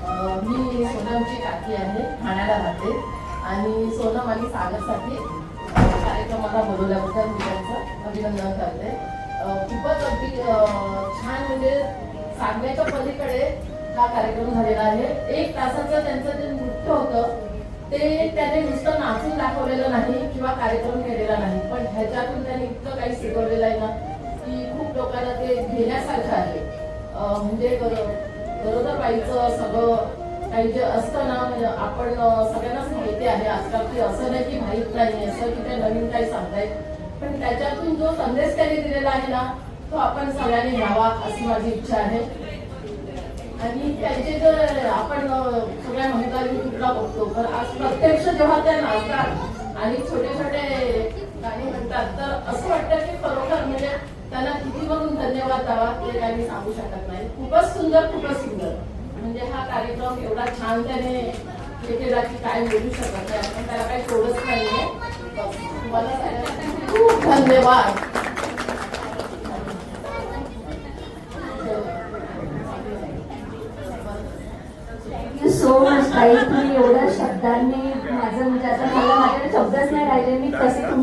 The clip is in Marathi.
मी सोनमची काकी आहे, ठाण्याला राहते आणि सोनम आणि सागरसाठी कार्यक्रमाला बोलवल्याबद्दल मी त्यांचं अभिनंदन करते. खूपच अगदी छान, म्हणजे सांगण्याच्या पलीकडे हा कार्यक्रम झालेला आहे. 1 तासाचं त्यांचं जे नृत्य होतं ते त्याने नुसतं नाचून दाखवलेलं नाही किंवा कार्यक्रम केलेला नाही, पण ह्याच्यातून त्याने इतकं काही शिकवलेलं आहे ना की खूप लोकांना ते घेण्यासारखं आहे. म्हणजे गरोदर बाईचं सगळं काही जे असतं ना, म्हणजे आपण सगळ्यांनाच माहिती आहे आजकाल की असं नाही की माहीत नाही, असं की ते नवीन काही सांगतायत, पण त्याच्यातून जो संदेश त्यांनी दिलेला आहे ना तो आपण सगळ्यांनी घ्यावा अशी माझी इच्छा आहे. आणि त्यांचे जर आपण सगळ्या महिला युट्यूबला बघतो तर आज प्रत्यक्ष जेव्हा त्या नाचतात आणि छोटे छोटे गाणी म्हणतात तर असं वाटतं की खरोखर म्हणजे त्यांना किती म्हणून धन्यवाद द्यावा ते काही सांगू शकत नाही. खूपच सुंदर, खूपच सुंदर. म्हणजे हा कार्यक्रम एवढा छान त्याने हे केला की काय बोलू शकत नाही आपण, त्याला काही थोडंच नाहीये. तुम्हाला सगळ्यांना खूप धन्यवाद. थँक्यू सो मच ताई, तुम्ही एवढ्या शब्दांनी माझं, म्हणजे आता मला माझ्याकडे शब्दच नाही राहिले मी कसे